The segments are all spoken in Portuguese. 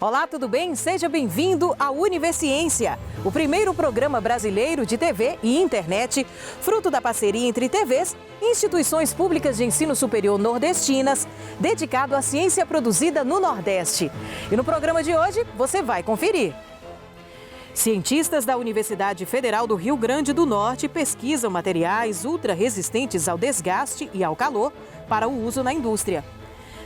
Olá, tudo bem? Seja bem-vindo à Universiciência, o primeiro programa brasileiro de TV e internet, fruto da parceria entre TVs e instituições públicas de ensino superior nordestinas, dedicado à ciência produzida no Nordeste. E no programa de hoje, você vai conferir. Cientistas da Universidade Federal do Rio Grande do Norte pesquisam materiais ultra-resistentes ao desgaste e ao calor para o uso na indústria.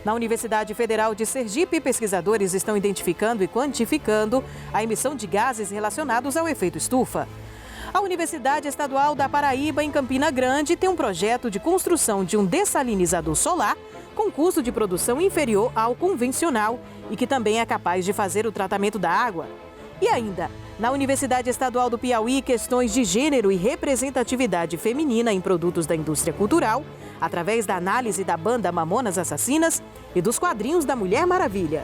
Na Universidade Federal de Sergipe, pesquisadores estão identificando e quantificando a emissão de gases relacionados ao efeito estufa. A Universidade Estadual da Paraíba, em Campina Grande, tem um projeto de construção de um dessalinizador solar com custo de produção inferior ao convencional e que também é capaz de fazer o tratamento da água. E ainda, na Universidade Estadual do Piauí, questões de gênero e representatividade feminina em produtos da indústria cultural, através da análise da banda Mamonas Assassinas e dos quadrinhos da Mulher Maravilha.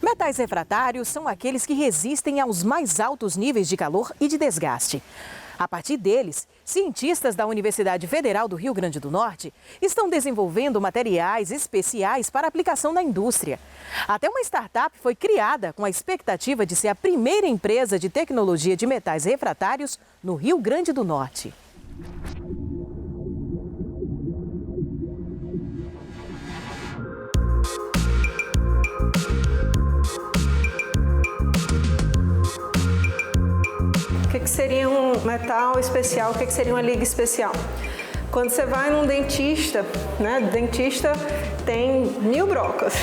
Metais refratários são aqueles que resistem aos mais altos níveis de calor e de desgaste. A partir deles, cientistas da Universidade Federal do Rio Grande do Norte estão desenvolvendo materiais especiais para aplicação na indústria. Até uma startup foi criada com a expectativa de ser a primeira empresa de tecnologia de metais refratários no Rio Grande do Norte. O que seria um metal especial? O que seria uma liga especial? Quando você vai num dentista, né? O dentista tem 1000 brocas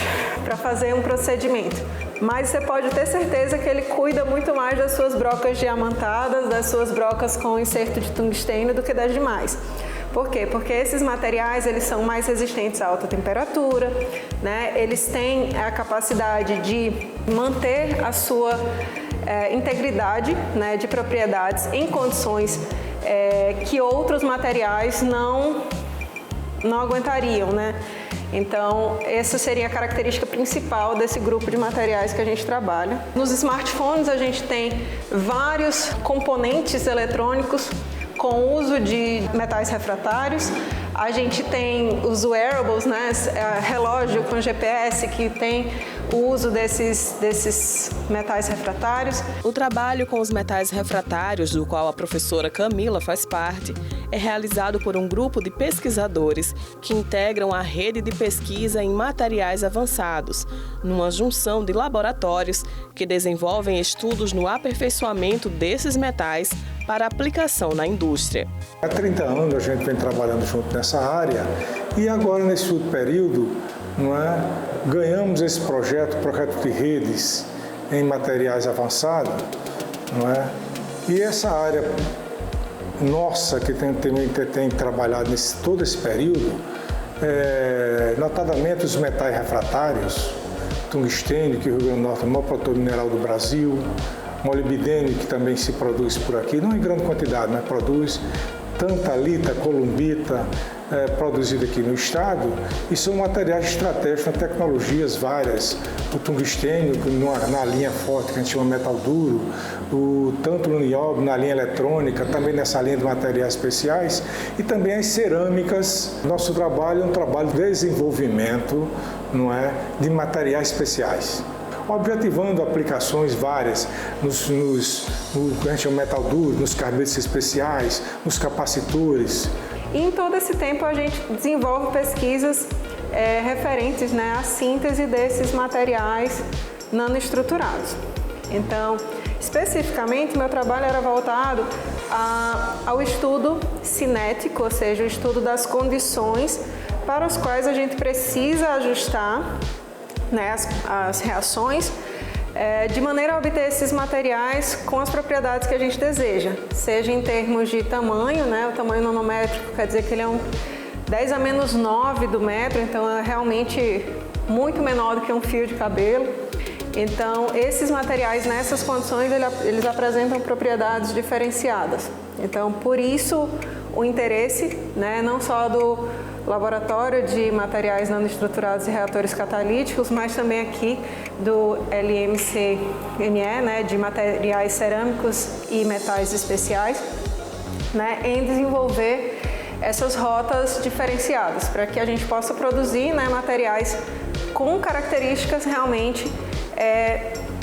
para fazer um procedimento, mas você pode ter certeza que ele cuida muito mais das suas brocas diamantadas, das suas brocas com inserto de tungstênio do que das demais. Por quê? Porque esses materiais eles são mais resistentes a alta temperatura, né? Eles têm a capacidade de manter a sua integridade, né, de propriedades em condições que outros materiais não aguentariam, né? Então, essa seria a característica principal desse grupo de materiais que a gente trabalha. Nos smartphones, a gente tem vários componentes eletrônicos com uso de metais refratários. A gente tem os wearables, né, relógio com GPS que tem o uso desses metais refratários. O trabalho com os metais refratários, do qual a professora Camila faz parte, é realizado por um grupo de pesquisadores que integram a rede de pesquisa em materiais avançados, numa junção de laboratórios que desenvolvem estudos no aperfeiçoamento desses metais para aplicação na indústria. Há 30 anos a gente vem trabalhando junto nessa área e agora nesse último período, ganhamos esse projeto de redes em materiais avançados, E essa área nossa que tem trabalhado todo esse período, notadamente os metais refratários, tungstênio, que o Rio Grande do Norte é o maior produtor mineral do Brasil, molibdênio, que também se produz por aqui, não em grande quantidade, mas produz tantalita, columbita, produzido aqui no estado, e são materiais estratégicos, tecnologias várias, o tungstênio na linha forte, que a gente chama metal duro, o tanto no nióbio na linha eletrônica, também nessa linha de materiais especiais, e também as cerâmicas. Nosso trabalho é um trabalho de desenvolvimento, de materiais especiais, objetivando aplicações várias no que a gente chama metal duro, nos carbetes especiais, nos capacitores. E em todo esse tempo a gente desenvolve pesquisas referentes, à síntese desses materiais nanoestruturados. Então, especificamente, meu trabalho era voltado ao estudo cinético, ou seja, o estudo das condições para as quais a gente precisa ajustar as reações de maneira a obter esses materiais com as propriedades que a gente deseja, seja em termos de tamanho, o tamanho nanométrico quer dizer que ele é um 10 a menos 9 do metro, então é realmente muito menor do que um fio de cabelo. Então, esses materiais, nessas condições, eles apresentam propriedades diferenciadas. Então, por isso, o interesse, né, não só do Laboratório de Materiais Nanoestruturados e Reatores Catalíticos, mas também aqui do LMCNE, né, de Materiais Cerâmicos e Metais Especiais, né, em desenvolver essas rotas diferenciadas, para que a gente possa produzir, né, materiais com características realmente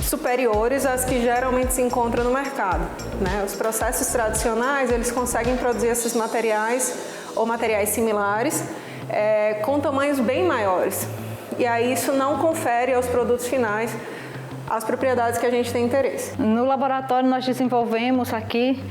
superiores às que geralmente se encontram no mercado, né? Os processos tradicionais, eles conseguem produzir esses materiais ou materiais similares com tamanhos bem maiores. E aí isso não confere aos produtos finais as propriedades que a gente tem interesse. No laboratório nós desenvolvemos aqui,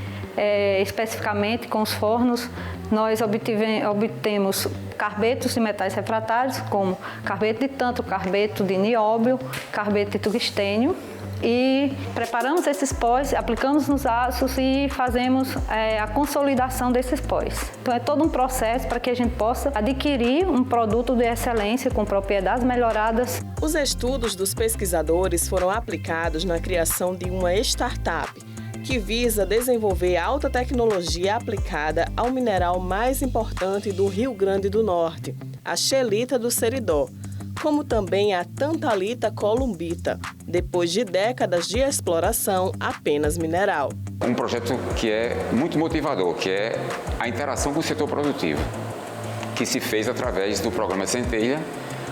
especificamente com os fornos, nós obtemos carbetos de metais refratários, como carbeto de tântalo, carbeto de nióbio, carbeto de tungstênio, e preparamos esses pós, aplicamos nos aços e fazemos a consolidação desses pós. Então é todo um processo para que a gente possa adquirir um produto de excelência com propriedades melhoradas. Os estudos dos pesquisadores foram aplicados na criação de uma startup que visa desenvolver alta tecnologia aplicada ao mineral mais importante do Rio Grande do Norte, a scheelita do Seridó, como também a tantalita columbita, depois de décadas de exploração apenas mineral. Um projeto que é muito motivador, que é a interação com o setor produtivo, que se fez através do programa Centelha,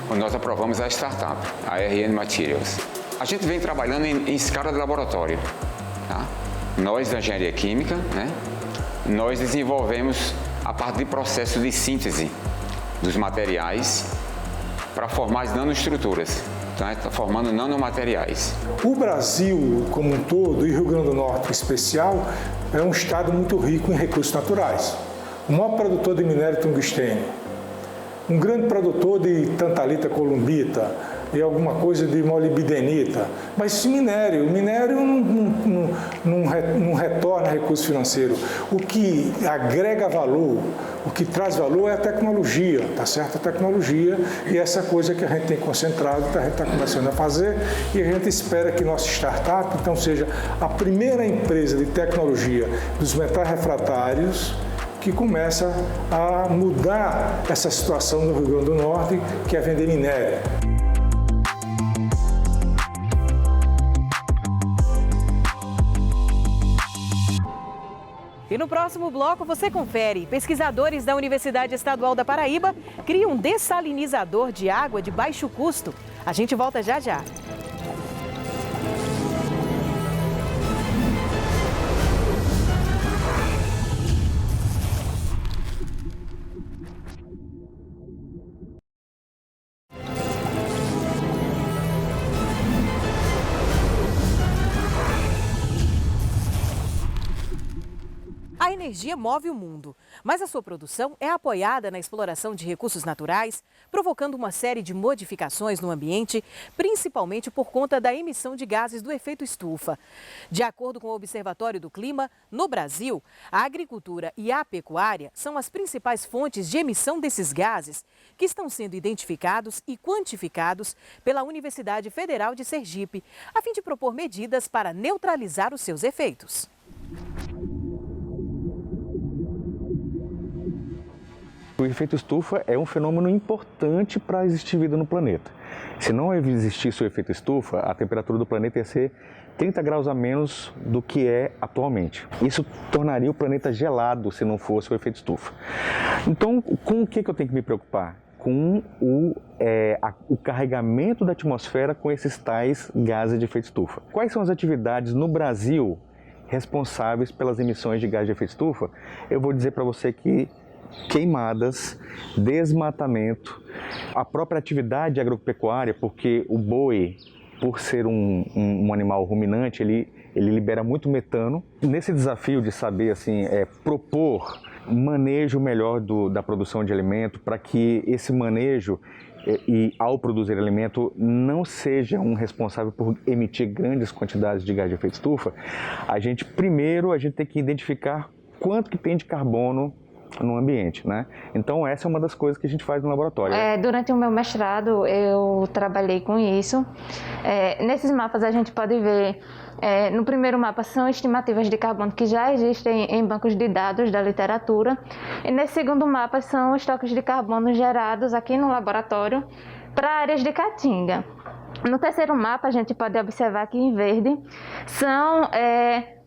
onde nós aprovamos a startup, a RN Materials. A gente vem trabalhando em escala de laboratório, tá? Nós, da engenharia química, né, nós desenvolvemos a parte de processo de síntese dos materiais para formar as nanoestruturas. Então, está formando nanomateriais. O Brasil, como um todo, e Rio Grande do Norte em especial, é um estado muito rico em recursos naturais. O maior produtor de minério de tungstênio, um grande produtor de tantalita columbita, e alguma coisa de molibdenita, mas o minério não retorna recurso financeiro. O que agrega valor, o que traz valor é a tecnologia, tá certo? A tecnologia, e essa coisa que a gente tem concentrado, que a gente está começando a fazer, e a gente espera que nossa startup, então, seja a primeira empresa de tecnologia dos metais refratários que começa a mudar essa situação no Rio Grande do Norte, que é vender minério. E no próximo bloco você confere. Pesquisadores da Universidade Estadual da Paraíba criam um dessalinizador de água de baixo custo. A gente volta já já. A energia move o mundo, mas a sua produção é apoiada na exploração de recursos naturais, provocando uma série de modificações no ambiente, principalmente por conta da emissão de gases do efeito estufa. De acordo com o Observatório do Clima, no Brasil, a agricultura e a pecuária são as principais fontes de emissão desses gases, que estão sendo identificados e quantificados pela Universidade Federal de Sergipe, a fim de propor medidas para neutralizar os seus efeitos. O efeito estufa é um fenômeno importante para existir vida no planeta. Se não existisse o efeito estufa, a temperatura do planeta ia ser 30 graus a menos do que é atualmente. Isso tornaria o planeta gelado se não fosse o efeito estufa. Então, com o que eu tenho que me preocupar? Com o carregamento da atmosfera com esses tais gases de efeito estufa. Quais são as atividades no Brasil responsáveis pelas emissões de gás de efeito estufa? Eu vou dizer para você que queimadas, desmatamento, a própria atividade agropecuária, porque o boi, por ser um animal ruminante, ele libera muito metano. Nesse desafio de saber assim, propor manejo melhor da produção de alimento, para que esse manejo e ao produzir alimento não seja um responsável por emitir grandes quantidades de gás de efeito estufa, a gente tem que identificar quanto que tem de carbono no ambiente, né? Então essa é uma das coisas que a gente faz no laboratório. Durante o meu mestrado eu trabalhei com isso. Nesses mapas a gente pode ver, no primeiro mapa são estimativas de carbono que já existem em bancos de dados da literatura, e nesse segundo mapa são estoques de carbono gerados aqui no laboratório para áreas de Caatinga. No terceiro mapa a gente pode observar aqui em verde são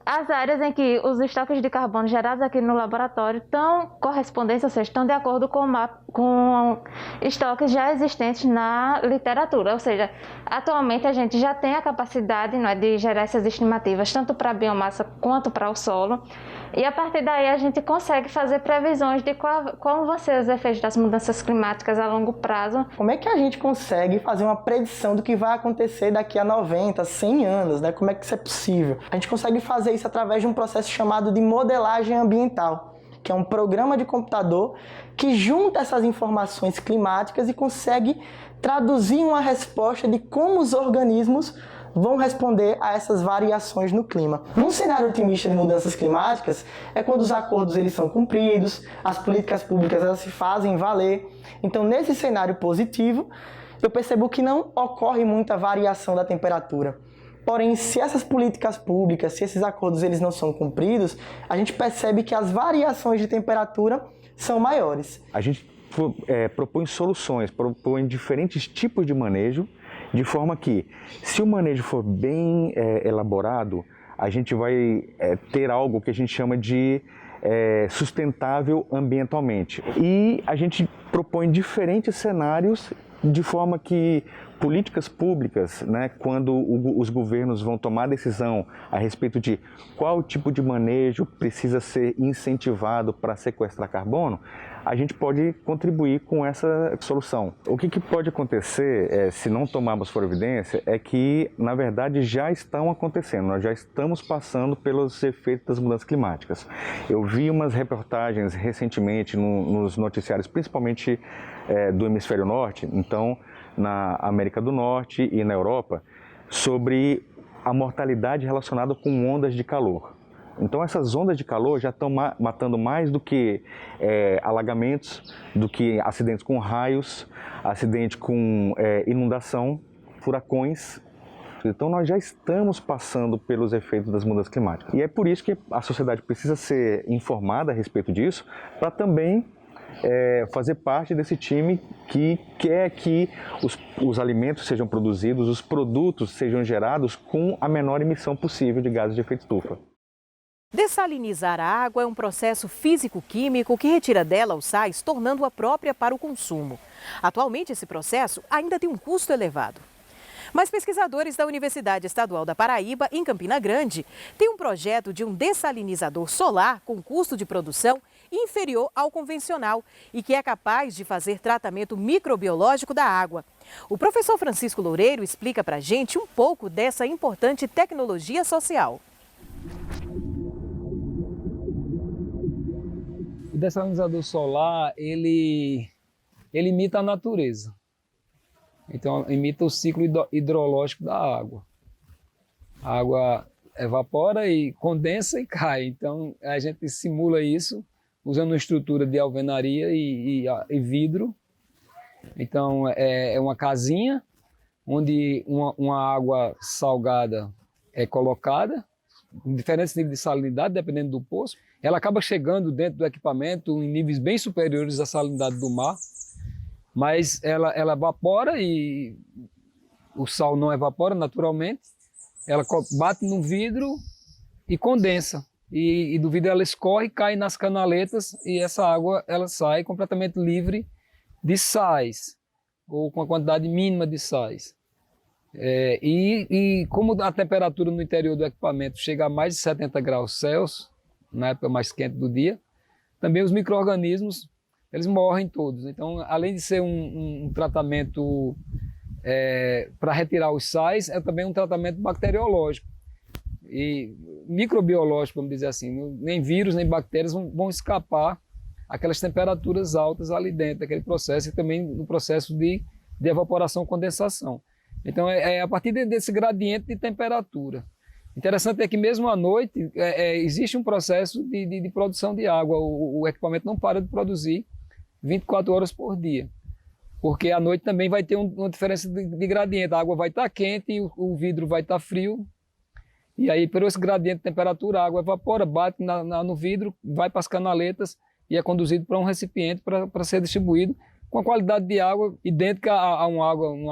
as áreas em que os estoques de carbono gerados aqui no laboratório estão correspondentes, ou seja, estão de acordo com estoques já existentes na literatura. Ou seja, atualmente a gente já tem a capacidade, não é, de gerar essas estimativas, tanto para a biomassa quanto para o solo. E a partir daí a gente consegue fazer previsões de como vão ser os efeitos das mudanças climáticas a longo prazo. Como é que a gente consegue fazer uma predição do que vai acontecer daqui a 90, 100 anos, né? Como é que isso é possível? A gente consegue fazer isso através de um processo chamado de modelagem ambiental, que é um programa de computador que junta essas informações climáticas e consegue traduzir uma resposta de como os organismos vão responder a essas variações no clima. Num cenário otimista de mudanças climáticas, é quando os acordos eles são cumpridos, as políticas públicas elas se fazem valer. Então, nesse cenário positivo, eu percebo que não ocorre muita variação da temperatura. Porém, se essas políticas públicas, se esses acordos eles não são cumpridos, a gente percebe que as variações de temperatura são maiores. A gente propõe soluções, propõe diferentes tipos de manejo, de forma que, se o manejo for bem elaborado, a gente vai ter algo que a gente chama de sustentável ambientalmente. E a gente propõe diferentes cenários de forma que políticas públicas, né, quando os governos vão tomar decisão a respeito de qual tipo de manejo precisa ser incentivado para sequestrar carbono, a gente pode contribuir com essa solução. O que pode acontecer, se não tomarmos providência, é que, na verdade, já estão acontecendo, nós já estamos passando pelos efeitos das mudanças climáticas. Eu vi umas reportagens recentemente nos noticiários, principalmente do hemisfério norte, então na América do Norte e na Europa, sobre a mortalidade relacionada com ondas de calor. Então essas ondas de calor já estão matando mais do que alagamentos, do que acidentes com raios, acidente com inundação, furacões. Então nós já estamos passando pelos efeitos das mudanças climáticas. E é por isso que a sociedade precisa ser informada a respeito disso, para também fazer parte desse time que quer que os alimentos sejam produzidos, os produtos sejam gerados com a menor emissão possível de gases de efeito estufa. Dessalinizar a água é um processo físico-químico que retira dela os sais, tornando-a própria para o consumo. Atualmente, esse processo ainda tem um custo elevado. Mas pesquisadores da Universidade Estadual da Paraíba, em Campina Grande, têm um projeto de um dessalinizador solar com custo de produção inferior ao convencional e que é capaz de fazer tratamento microbiológico da água. O professor Francisco Loureiro explica para a gente um pouco dessa importante tecnologia social. O dessalinizador solar, ele imita a natureza. Então, imita o ciclo hidrológico da água. A água evapora e condensa e cai. Então, a gente simula isso usando uma estrutura de alvenaria e vidro. Então, é uma casinha onde uma água salgada é colocada, em diferentes níveis de salinidade, dependendo do poço. Ela acaba chegando dentro do equipamento em níveis bem superiores à salinidade do mar, mas ela evapora e o sal não evapora naturalmente. Ela bate no vidro e condensa. E do vidro ela escorre, cai nas canaletas e essa água ela sai completamente livre de sais, ou com a quantidade mínima de sais. E como a temperatura no interior do equipamento chega a mais de 70 graus Celsius, na época mais quente do dia, também os micro-organismos eles morrem todos. Então, além de ser um tratamento para retirar os sais, é também um tratamento bacteriológico e microbiológico, vamos dizer assim. Nem vírus, nem bactérias vão escapar aquelas temperaturas altas ali dentro daquele processo, e também no processo de evaporação e condensação. Então, é a partir desse gradiente de temperatura Interessante é que mesmo à noite existe um processo de produção de água. O equipamento não para de produzir 24 horas por dia. Porque à noite também vai ter uma diferença de gradiente. A água vai estar quente e o vidro vai estar frio. E aí, por esse gradiente de temperatura, a água evapora, bate no vidro, vai para as canaletas e é conduzido para um recipiente para ser distribuído com a qualidade de água idêntica a uma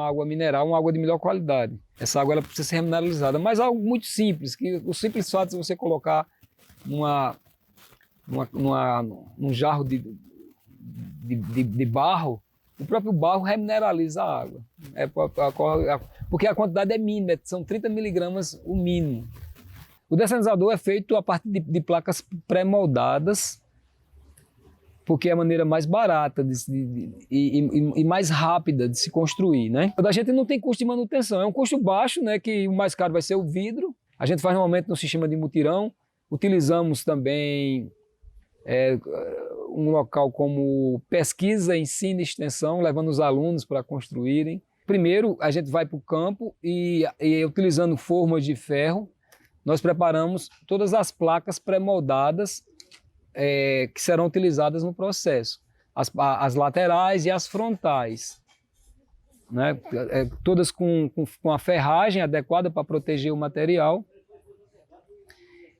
água mineral, uma água de melhor qualidade. Essa água ela precisa ser remineralizada, mas algo muito simples, que o simples fato de você colocar num jarro de barro, o próprio barro remineraliza a água. Porque a quantidade é mínima, são 30 miligramas o mínimo. O dessalinizador é feito a partir de placas pré-moldadas, porque é a maneira mais barata e mais rápida de se construir, né? A gente não tem custo de manutenção, é um custo baixo, né? Que o mais caro vai ser o vidro. A gente faz normalmente no sistema de mutirão. Utilizamos também um local como pesquisa, ensino e extensão, levando os alunos para construírem. Primeiro, a gente vai para o campo e utilizando formas de ferro, nós preparamos todas as placas pré-moldadas que serão utilizadas no processo. As laterais e as frontais, né? Todas com a ferragem adequada para proteger o material.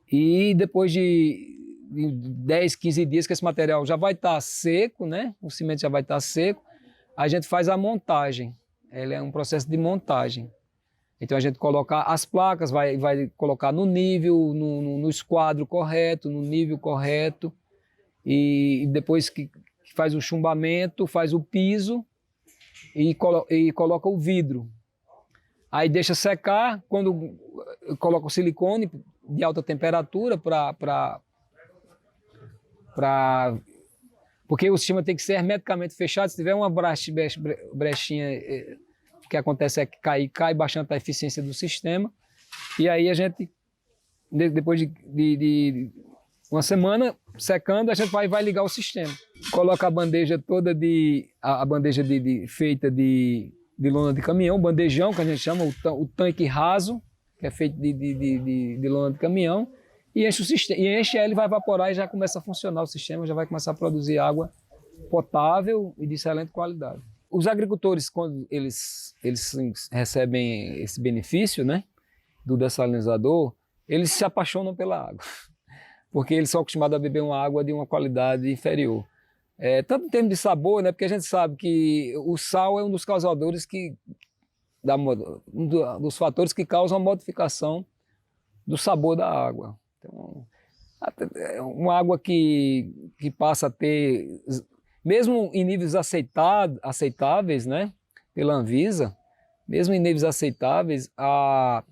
E depois de 10, 15 dias que esse material já vai estar seco, né? O cimento já vai estar seco, a gente faz a montagem. Ele é um processo de montagem. Então a gente coloca as placas, vai colocar no nível, no esquadro correto, no nível correto, e depois que faz o chumbamento, faz o piso e coloca o vidro. Aí deixa secar, quando coloca o silicone de alta temperatura porque o sistema tem que ser hermeticamente fechado. Se tiver uma brechinha, o que acontece é que cai bastante a eficiência do sistema. E aí a gente, depois de uma semana secando, a gente vai ligar o sistema. Coloca a bandeja toda feita de lona de caminhão, bandejão que a gente chama, o tanque raso, que é feito de lona de caminhão, e enche ele, vai evaporar e já começa a funcionar o sistema, já vai começar a produzir água potável e de excelente qualidade. Os agricultores, quando eles recebem esse benefício, né, do dessalinizador, eles se apaixonam pela água, porque eles são acostumados a beber uma água de uma qualidade inferior. Tanto em termos de sabor, né, porque a gente sabe que o sal é um dos causadores dos fatores que causam a modificação do sabor da água. Então, uma água que passa a ter, mesmo em níveis aceitáveis, né, pela Anvisa, mesmo em níveis aceitáveis, a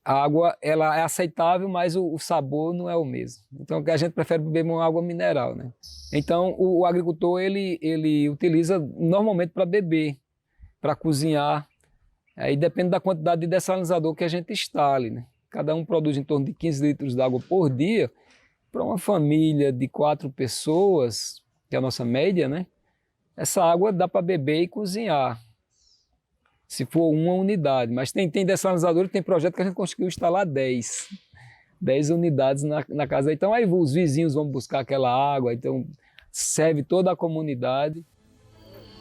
água ela é aceitável, mas o sabor não é o mesmo. Então a gente prefere beber uma água mineral, né? Então o agricultor ele utiliza normalmente para beber, para cozinhar. Aí depende da quantidade de dessalinizador que a gente instale, né? Cada um produz em torno de 15 litros de água por dia. Para uma família de 4 pessoas, que é a nossa média, né? Essa água dá para beber e cozinhar, se for uma unidade. Mas tem dessalinizador e tem projeto que a gente conseguiu instalar 10 unidades na casa. Então aí os vizinhos vão buscar aquela água, então serve toda a comunidade.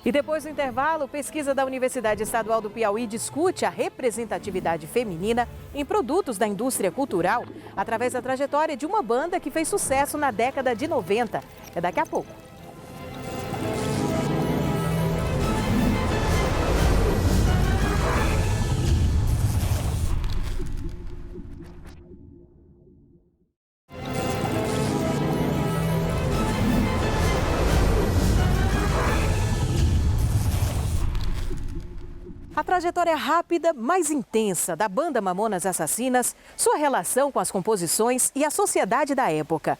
E depois do intervalo, pesquisa da Universidade Estadual do Piauí discute a representatividade feminina em produtos da indústria cultural através da trajetória de uma banda que fez sucesso na década de 90. É daqui a pouco. A trajetória rápida, mas intensa da banda Mamonas Assassinas, sua relação com as composições e a sociedade da época.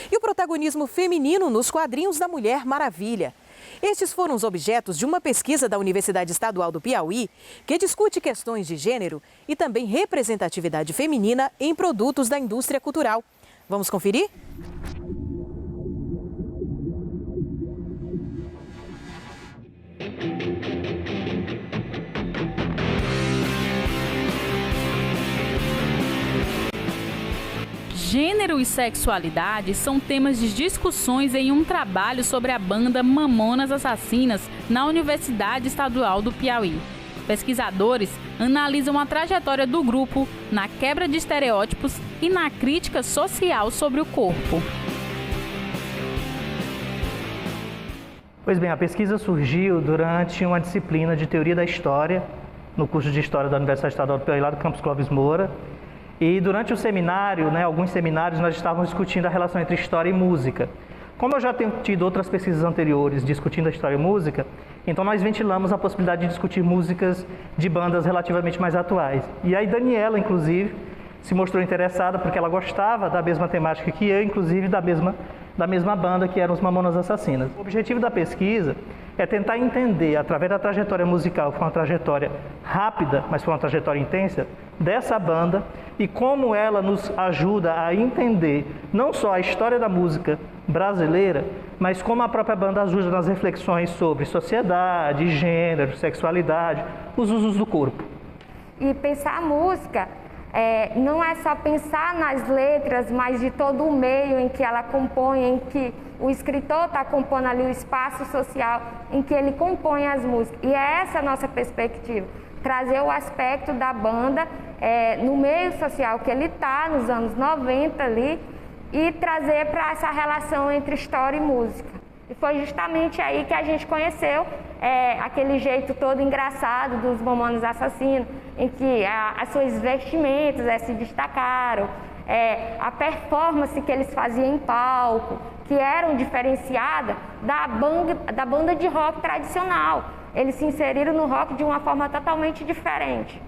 E o protagonismo feminino nos quadrinhos da Mulher Maravilha. Estes foram os objetos de uma pesquisa da Universidade Estadual do Piauí, que discute questões de gênero e também representatividade feminina em produtos da indústria cultural. Vamos conferir? Gênero e sexualidade são temas de discussões em um trabalho sobre a banda Mamonas Assassinas na Universidade Estadual do Piauí. Pesquisadores analisam a trajetória do grupo na quebra de estereótipos e na crítica social sobre o corpo. Pois bem, a pesquisa surgiu durante uma disciplina de Teoria da História, no curso de História da Universidade Estadual do Piauí, lá do Campus Clóvis Moura. E durante o seminário, alguns seminários, nós estávamos discutindo a relação entre história e música. Como eu já tenho tido outras pesquisas anteriores discutindo a história e música, então nós ventilamos a possibilidade de discutir músicas de bandas relativamente mais atuais. E aí Daniela, inclusive, se mostrou interessada porque ela gostava da mesma temática que eu, inclusive da mesma banda, que eram os Mamonas Assassinas. O objetivo da pesquisa é tentar entender, através da trajetória musical, que foi uma trajetória rápida, mas foi uma trajetória intensa, dessa banda, e como ela nos ajuda a entender não só a história da música brasileira, mas como a própria banda ajuda nas reflexões sobre sociedade, gênero, sexualidade, os usos do corpo. E pensar a música não é só pensar nas letras, mas de todo o meio em que ela compõe, em que o escritor está compondo ali o espaço social em que ele compõe as músicas. E é essa a nossa perspectiva, trazer o aspecto da banda no meio social que ele está, nos anos 90 ali, e trazer para essa relação entre história e música. E foi justamente aí que a gente conheceu aquele jeito todo engraçado dos Mamonas Assassinos, em que as suas vestimentas se destacaram, a performance que eles faziam em palco, que eram diferenciadas da banda de rock tradicional. Eles se inseriram no rock de uma forma totalmente diferente.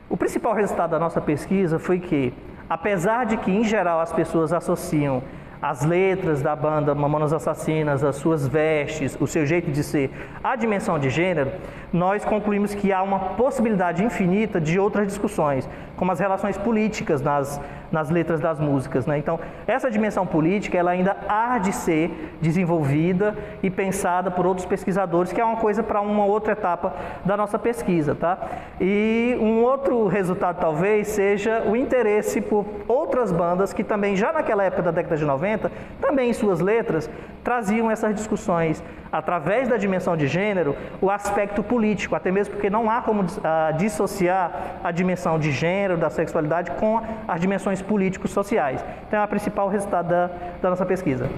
O principal resultado da nossa pesquisa foi que, apesar de que, em geral, as pessoas associam as letras da banda Mamonas Assassinas, as suas vestes, o seu jeito de ser, a dimensão de gênero, nós concluímos que há uma possibilidade infinita de outras discussões, como as relações políticas nas letras das músicas, né? Então, essa dimensão política, ela ainda há de ser desenvolvida e pensada por outros pesquisadores, que é uma coisa para uma outra etapa da nossa pesquisa, tá? E um outro resultado, talvez, seja o interesse por outras bandas que também, já naquela época da década de 90, também em suas letras, traziam essas discussões através da dimensão de gênero, o aspecto político, até mesmo porque não há como dissociar a dimensão de gênero, da sexualidade, com as dimensões políticos sociais. Então é o principal resultado da nossa pesquisa.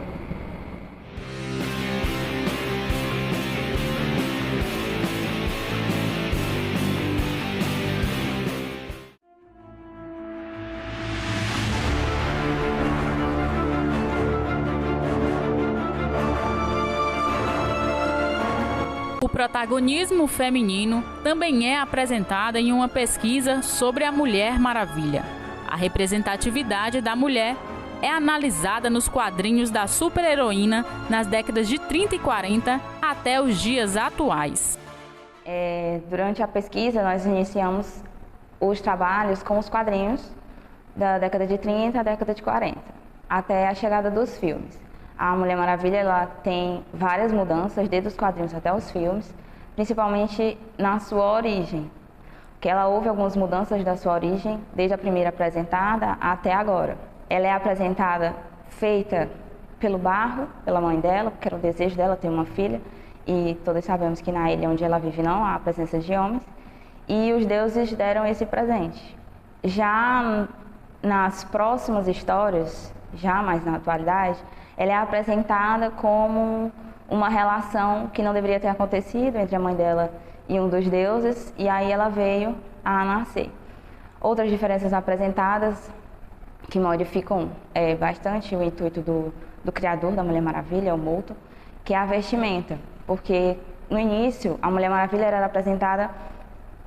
O protagonismo feminino também é apresentado em uma pesquisa sobre a Mulher Maravilha. A representatividade da mulher é analisada nos quadrinhos da super-heroína nas décadas de 30 e 40 até os dias atuais. Durante a pesquisa, nós iniciamos os trabalhos com os quadrinhos da década de 30 à década de 40, até a chegada dos filmes. A Mulher Maravilha ela tem várias mudanças, desde os quadrinhos até os filmes, principalmente na sua origem, que ela houve algumas mudanças da sua origem, desde a primeira apresentada até agora. Ela é apresentada feita pelo barro, pela mãe dela, porque era o desejo dela ter uma filha, e todos sabemos que na ilha onde ela vive não há presença de homens, e os deuses deram esse presente. Já nas próximas histórias, já mais na atualidade, ela é apresentada como uma relação que não deveria ter acontecido entre a mãe dela e um dos deuses, e aí ela veio a nascer. Outras diferenças apresentadas que modificam bastante o intuito do criador da Mulher Maravilha, o Moulton, que é a vestimenta, porque no início a Mulher Maravilha era apresentada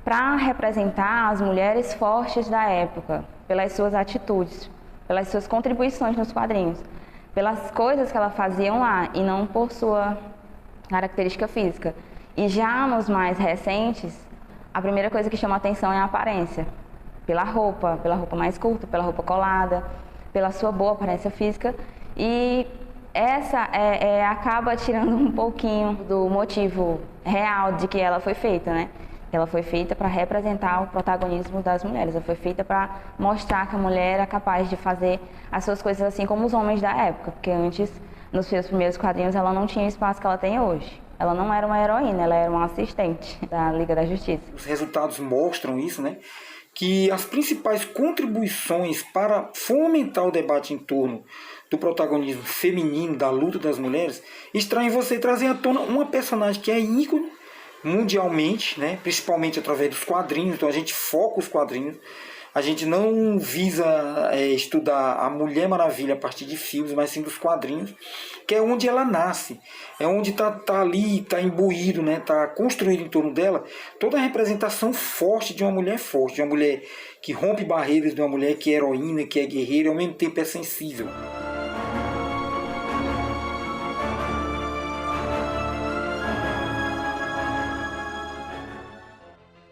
para representar as mulheres fortes da época, pelas suas atitudes, pelas suas contribuições nos quadrinhos, pelas coisas que ela fazia lá e não por sua característica física. E já nos mais recentes, a primeira coisa que chama a atenção é a aparência, pela roupa mais curta, pela roupa colada, pela sua boa aparência física, e essa acaba tirando um pouquinho do motivo real de que ela foi feita, né? Ela foi feita para representar o protagonismo das mulheres, ela foi feita para mostrar que a mulher era capaz de fazer as suas coisas assim como os homens da época, porque antes, nos seus primeiros quadrinhos, ela não tinha o espaço que ela tem hoje. Ela não era uma heroína, ela era uma assistente da Liga da Justiça. Os resultados mostram isso, né? Que as principais contribuições para fomentar o debate em torno do protagonismo feminino, da luta das mulheres, está em você trazer à tona uma personagem que é ícone mundialmente, né? Principalmente através dos quadrinhos. Então a gente foca os quadrinhos. A gente não visa estudar a Mulher Maravilha a partir de filmes, mas sim dos quadrinhos, que é onde ela nasce, é onde está ali, está imbuído, né? Está construído em torno dela toda a representação forte, de uma mulher que rompe barreiras, de uma mulher que é heroína, que é guerreira e ao mesmo tempo é sensível.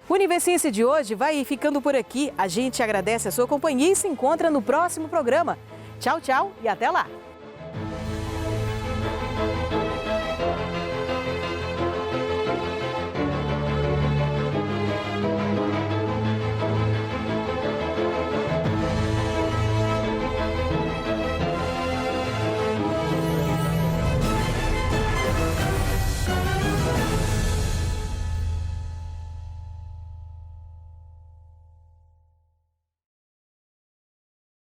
O Universiência de hoje vai ficando por aqui. A gente agradece a sua companhia e se encontra no próximo programa. Tchau, tchau e até lá!